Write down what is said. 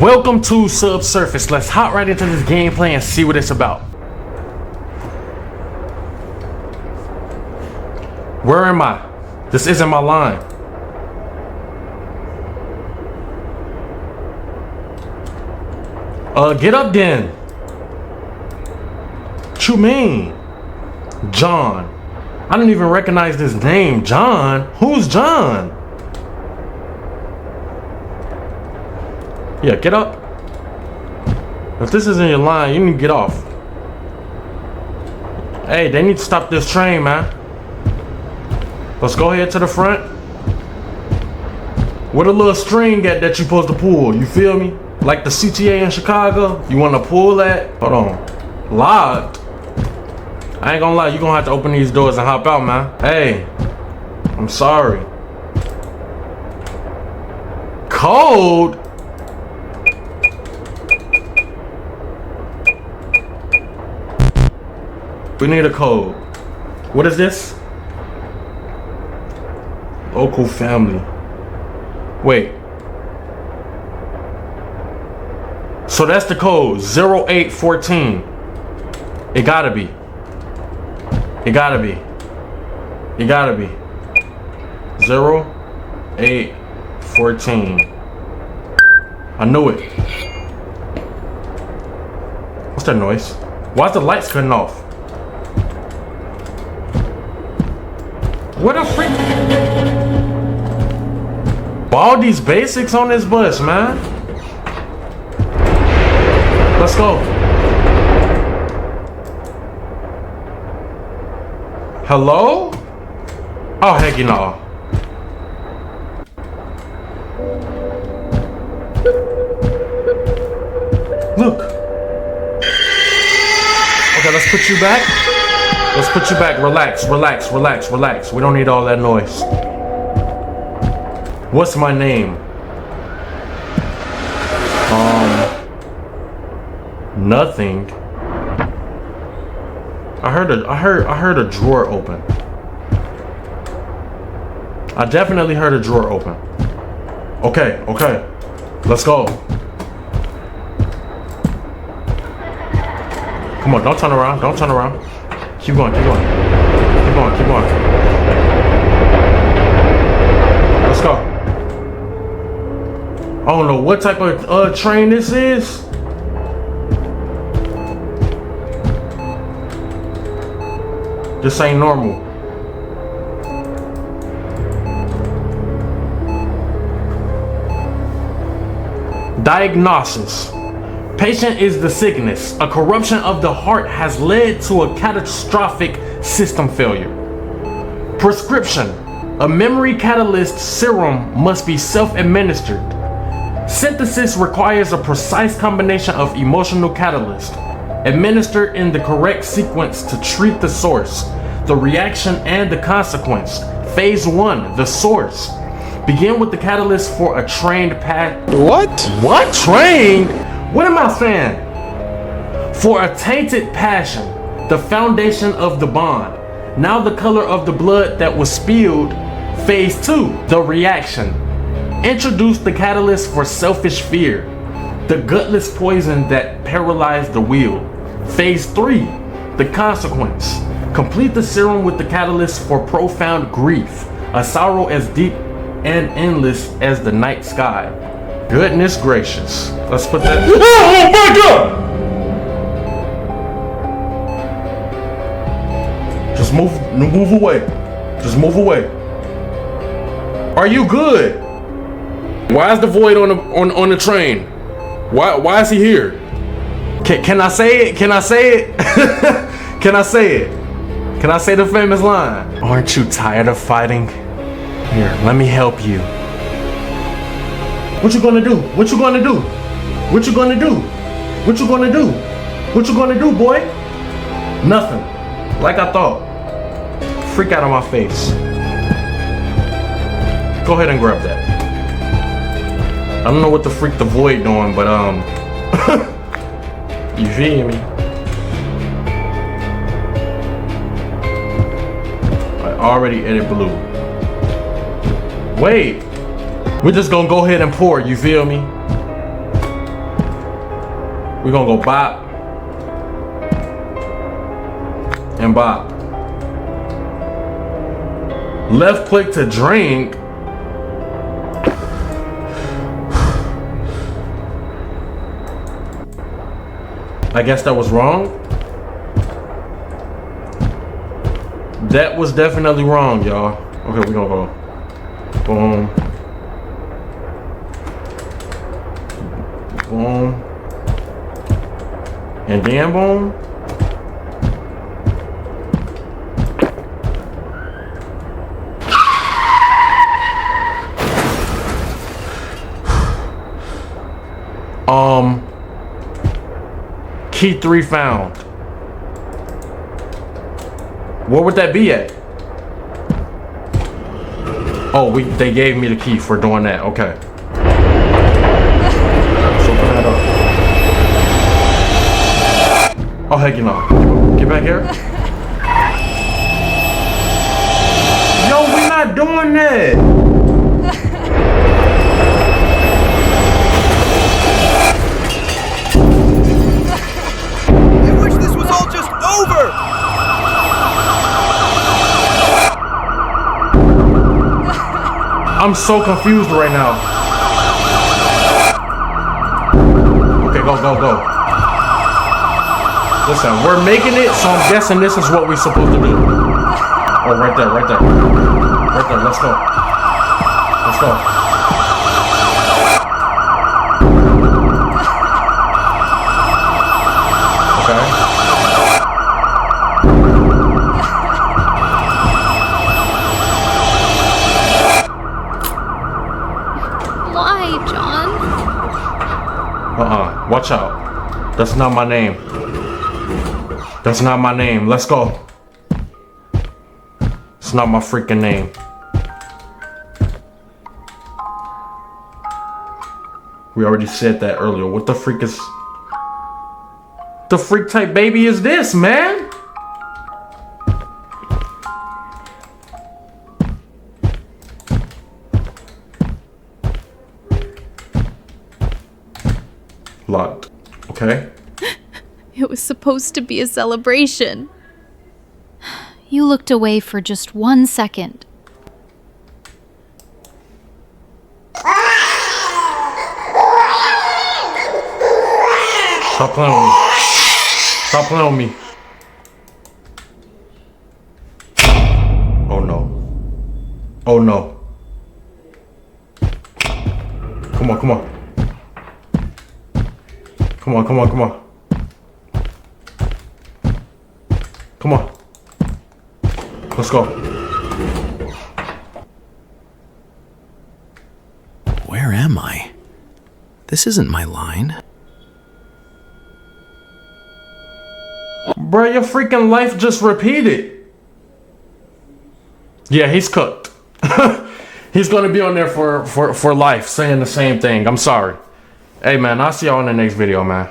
Welcome to Subsurface. Let's hop right into this gameplay and see what it's about. Where am I? This isn't my line. Get up then. What you mean? John. I don't even recognize this name. John? Who's John? Yeah, get up. If this isn't your line, you need to get off. Hey, they need to stop this train, man. Let's go ahead to the front. Where the little string at that you supposed to pull, you feel me? Like the CTA in Chicago, you wanna pull that? Hold on. Locked? I ain't gonna lie, you gonna have to open these doors and hop out, man. Hey, I'm sorry. Code? We need a code. What is this? Local family. Wait. So that's the code, 0814. It gotta be. It gotta be. It gotta be. 0814. I knew it. What's that noise? Why's the lights cutting off? What the freak? All these basics on this bus, man. Let's go. Hello? Oh, heck no. Look. Okay, let's put you back. Let's put you back. Relax, relax, relax, relax. We don't need all that noise. What's my name? Nothing. I heard a drawer open. I definitely heard a drawer open. Okay, okay. Let's go. Come on, don't turn around, don't turn around. Keep going, keep going. Keep going, keep going. Let's go. I don't know what type of train this is. This ain't normal. Diagnosis. Patient is the sickness. A corruption of the heart has led to a catastrophic system failure. Prescription. A memory catalyst serum must be self-administered. Synthesis requires a precise combination of emotional catalyst. Administer in the correct sequence to treat the source, the reaction, and the consequence. Phase 1, the source. Begin with the catalyst for a trained What? What? Trained? What am I saying? For a tainted passion, the foundation of the bond. Now the color of the blood that was spilled. Phase 2, the reaction. Introduce the catalyst for selfish fear, the gutless poison that paralyzed the will. Phase 3, the consequence. Complete the serum with the catalyst for profound grief, a sorrow as deep and endless as the night sky. Goodness gracious. Let's put that. Oh my God! Just move away. Just move away. Are you good? Why is the void on the train? Why is he here? Can I say it? Can I say it? Can I say it? Can I say the famous line? Aren't you tired of fighting? Here, let me help you. What you gonna do? What you gonna do? What you gonna do? What you gonna do? What you gonna do, boy? Nothing. Like I thought. Freak out of my face. Go ahead and grab that. I don't know what the freak the void doing, but you feel me? I already edit blue. Wait. We're just gonna go ahead and pour, you feel me? We're gonna go bop and bop. Left click to drink. I guess that was wrong. That was definitely wrong, y'all. Okay, we're gonna go. Boom. Boom. And then boom. Key 3 found. Where would that be at? Oh, they gave me the key for doing that. Okay. So open that up. Oh heck, you know. Get back here. Yo, we're not doing that. I'm so confused right now. Okay, go. Listen, we're making it, so I'm guessing this is what we're supposed to do. Oh, right there. Right there, let's go. Okay. Watch out. That's not my name. That's not my name. Let's go. It's not my freaking name. We already said that earlier. What the freak is... the freak type baby is this, man? Locked. Okay. It was supposed to be a celebration. You looked away for just 1 second. Stop playing with me. Stop playing with me. Oh no. Oh no. Come on. Come on. Let's go. Where am I? This isn't my line. Bro, your freaking life just repeated. Yeah, he's cooked. He's gonna be on there for life saying the same thing. I'm sorry. Hey man, I'll see y'all in the next video, man.